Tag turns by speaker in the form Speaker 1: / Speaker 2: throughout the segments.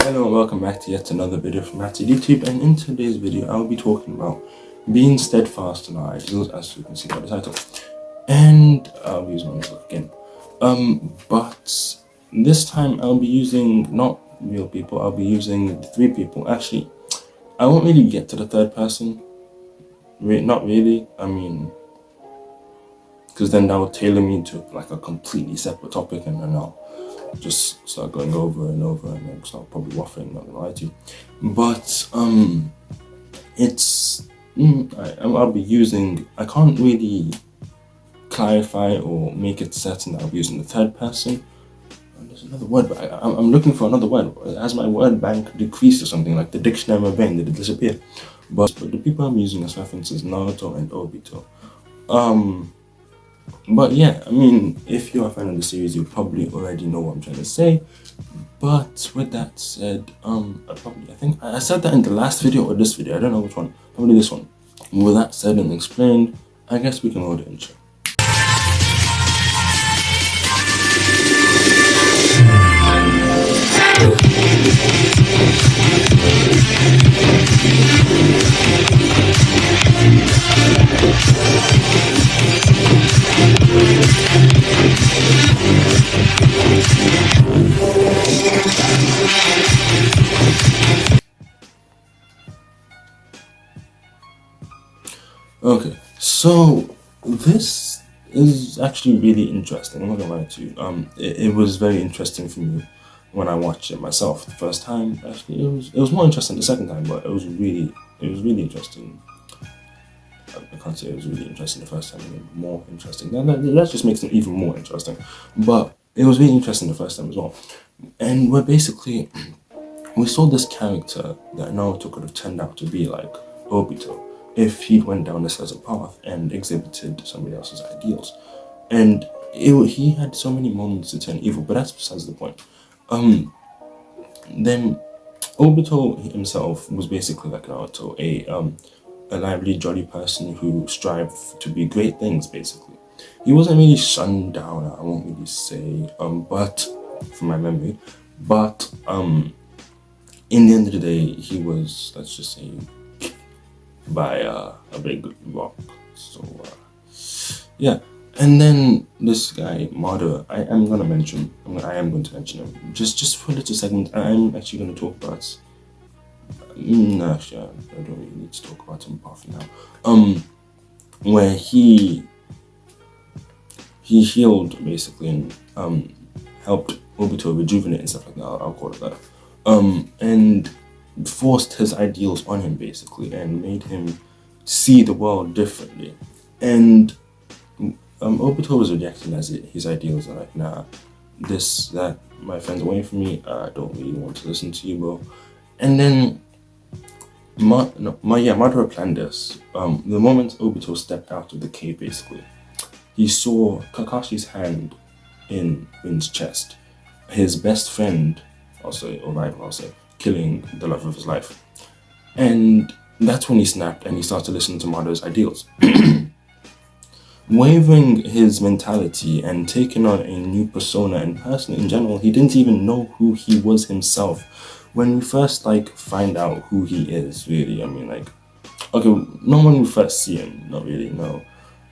Speaker 1: Hello and welcome back to yet another video from Mattydtube, and in today's video I'll be talking about being steadfast in our ideals, as you can see by the title. And I'll be using my notebook again. But this time I'll be using not real people, I'll be using three people. Actually, I won't really get to the third person. Not really, because then that would tailor me to like a completely separate topic, and then I'll just start going over and over and then start probably waffling, not gonna lie to you. But I'll be using, I can't really clarify or make it certain that I'll be using the third person. There's another word, but I'm looking for another word. Has my word bank decreased or something? Like the dictionary of my brain, did it disappear? But the people I'm using as references, Naruto and Obito. But yeah, if you're a fan of the series, you probably already know what I'm trying to say. But with that said, I think I said that in the last video or this video, I don't know which one, probably this one. With that said and explained, I guess we can roll the intro. Okay, so this is actually really interesting. I'm not gonna lie to you. It was very interesting for me when I watched it myself the first time. Actually, it was more interesting the second time, but it was really interesting. I can't say it was really interesting the first time. More interesting. That just makes it even more interesting. But it was really interesting the first time as well. And we saw this character that Naruto could have turned out to be like Obito if he went down this as a path and exhibited somebody else's ideals. And he had so many moments to turn evil, but that's besides the point. Then Obito himself was basically like Naruto, a lively, jolly person who strived to be great things, basically. He wasn't really shunned down, I won't really say, but from my memory, but in the end of the day, he was, let's just say, by a big rock. So yeah, and then this guy Madara, I am going to mention him just for a little segment. I'm actually going to talk about no, actually, I don't really need to talk about him apart from now. Where he healed basically and helped Obito rejuvenate and stuff like that. I'll call it that. And forced his ideals on him basically and made him see the world differently. And Obito was rejecting his ideals are like, nah, that, my friend's away from me, I don't really want to listen to you, bro. And then Madara planned this. The moment Obito stepped out of the cave, basically, he saw Kakashi's hand in Rin's chest. His best friend, rival, killing the love of his life. And that's when he snapped and he started listening to Madara's ideals. Wavering his mentality and taking on a new persona and person in general, he didn't even know who he was himself. When we first find out who he is, really, not when we first see him, not really, no.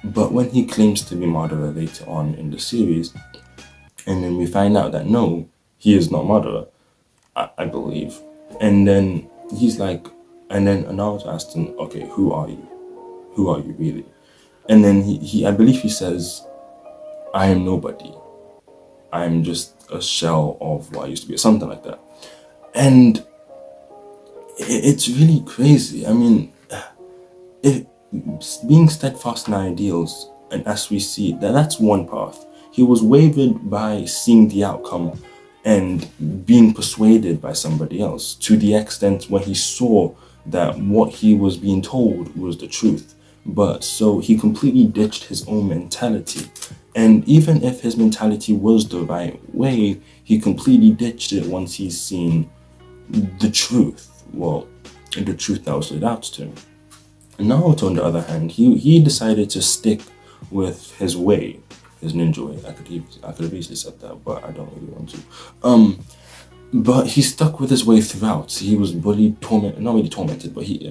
Speaker 1: But when he claims to be Madara later on in the series, and then we find out that no, he is not Madara, I believe. And then he's like, and then Naruto asked him, okay, who are you? Who are you really? And then I believe he says, I am nobody. I am just a shell of what I used to be, or something like that. And it's really crazy. Being steadfast in our ideals, and as we see, that's one path. He was wavered by seeing the outcome and being persuaded by somebody else to the extent where he saw that what he was being told was the truth. But so he completely ditched his own mentality. And even if his mentality was the right way, he completely ditched it once he's seen the truth. Well, the truth that was laid out to him. Naruto, on the other hand, he decided to stick with his way, his ninja way. I could have easily said that, but I don't really want to. but he stuck with his way throughout. He was bullied, tormented, not really tormented, but he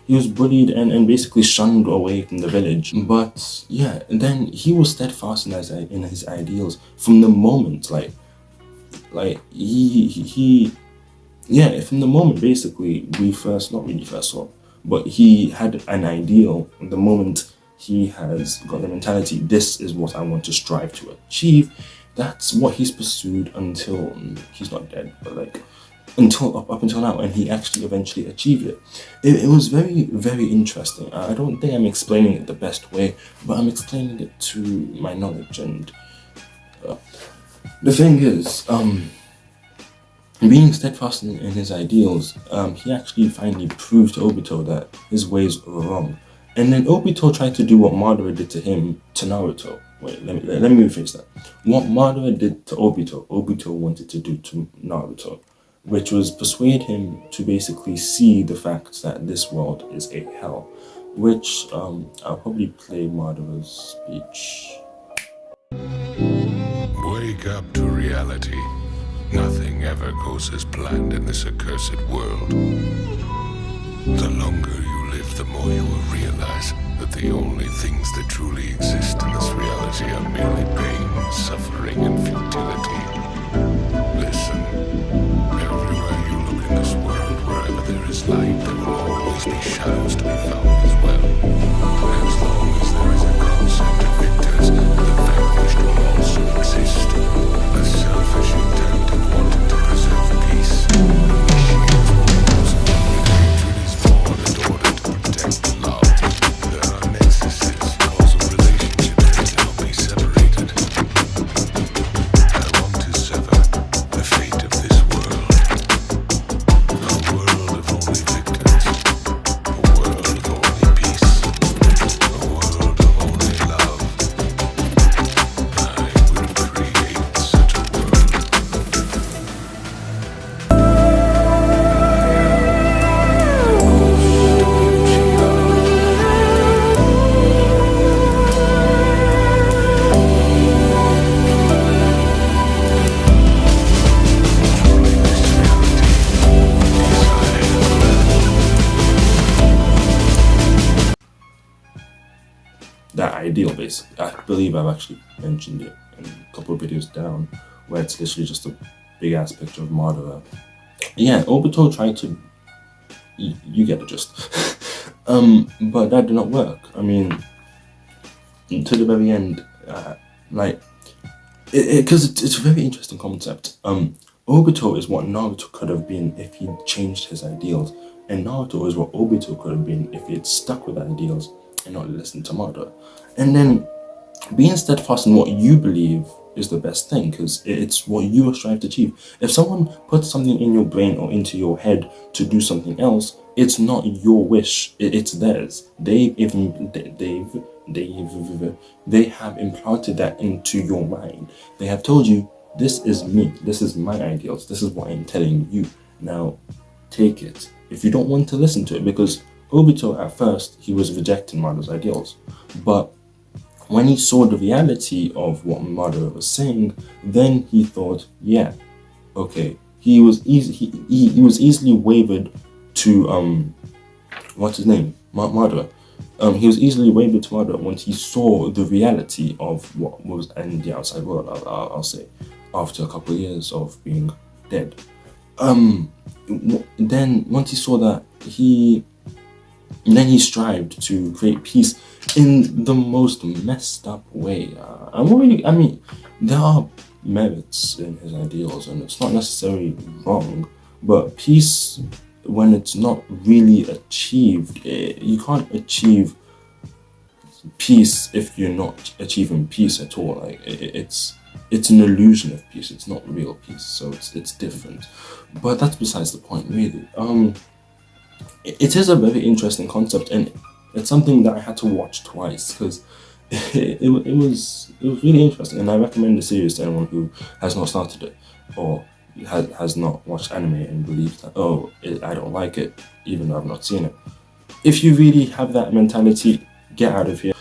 Speaker 1: was bullied and basically shunned away from the village. But yeah, and then he was steadfast in his ideals from the moment, he yeah, from the moment basically we first, not really first saw, but he had an ideal. The moment he has got the mentality, this is what I want to strive to achieve, that's what he's pursued until he's not dead, but like up until now, and he actually eventually achieved it. It was very, very interesting. I don't think I'm explaining it the best way, but I'm explaining it to my knowledge. And the thing is, being steadfast in his ideals, he actually finally proved to Obito that his ways were wrong. And then Obito tried to do what Madara did to him to Naruto. Wait, let me rephrase that. What Madara did to Obito, Obito wanted to do to Naruto, which was persuade him to basically see the fact that this world is a hell. Which I'll probably play Madara's speech.
Speaker 2: Wake up to reality. Nothing ever goes as planned in this accursed world. The longer you live, the more you will realize that the only things that truly exist in this reality are merely pain, suffering, and futility. Listen, everywhere you look in this world, wherever there is light, there will always be shadows to be found as well. As long as there is a concept of victors, the vanquished will also exist. A selfish intent in wanting to preserve peace. Initiates wars. Hatred is born in order to protect love. There are nexuses, causal relationships that cannot be separated. I want to sever the fate of this world. A world of only victors. A world of only peace. A world of only love. I would create such a world.
Speaker 1: That ideal, basically. I believe I've actually mentioned it in a couple of videos down, where it's literally just a big ass picture of Madara. Yeah, Obito tried to. You get the gist. But that did not work. I mean, to the very end, because it's a very interesting concept. Obito is what Naruto could have been if he changed his ideals, and Naruto is what Obito could have been if he had stuck with ideals and not listened to Madara. And then being steadfast in what you believe is the best thing, because it's what you strive to achieve. If someone puts something in your brain or into your head to do something else, it's not your wish, it's theirs. They have implanted that into your mind. They have told you, this is me, this is my ideals, this is what I'm telling you. Now, take it. If you don't want to listen to it, because Obito at first, he was rejecting Madara's ideals. But when he saw the reality of what Madara was saying, then he thought, yeah, okay. He was easily wavered to what's his name? Madara. He was easily wavered to Madara once he saw the reality of what was in the outside world, I'll say, after a couple of years of being dead. Then once he saw that, then he strived to create peace in the most messed up way. There are merits in his ideals, and it's not necessarily wrong, but peace, when it's not really achieved, you can't achieve peace if you're not achieving peace at all. Like it's an illusion of peace, it's not real peace, so it's different. But that's besides the point, really. It is a very interesting concept, and it's something that I had to watch twice, because it was really interesting, and I recommend the series to anyone who has not started it or has not watched anime and believes that, I don't like it, even though I've not seen it. If you really have that mentality, get out of here.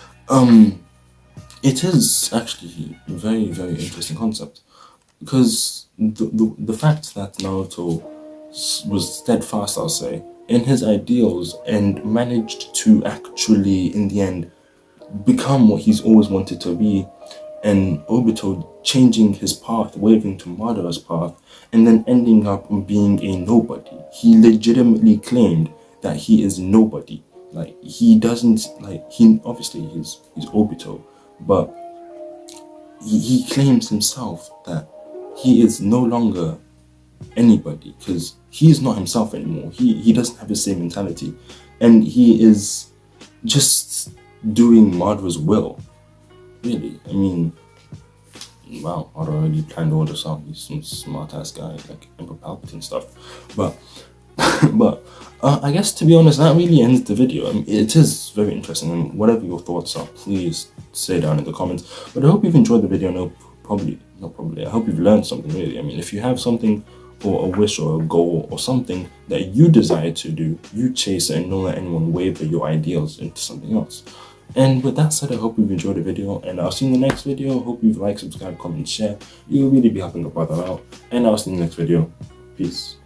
Speaker 1: It is actually a very, very interesting concept, because the fact that Naruto was steadfast, I'll say, in his ideals and managed to actually, in the end, become what he's always wanted to be, and Obito changing his path, waving to Madara's path, and then ending up being a nobody. He legitimately claimed that he is nobody. Like, he doesn't, like, he obviously he's Obito, but he claims himself that he is no longer anybody, because he is not himself anymore. He doesn't have the same mentality, and he is just doing Madara's will. Really, I mean, wow, Madara already planned all this out. He's some smart ass guy, like Emperor Palpatine stuff. But but I guess, to be honest, that really ends the video. I mean, it is very interesting, and whatever your thoughts are, please say down in the comments. But I hope you've enjoyed the video, and I hope you've learned something, really. I mean, if you have something, or a wish, or a goal, or something that you desire to do, you chase it and don't let anyone waver your ideals into something else. And with that said, I hope you've enjoyed the video, and I'll see you in the next video. Hope you've liked, subscribed, comment, share. You'll really be helping a brother out, and I'll see you in the next video. Peace.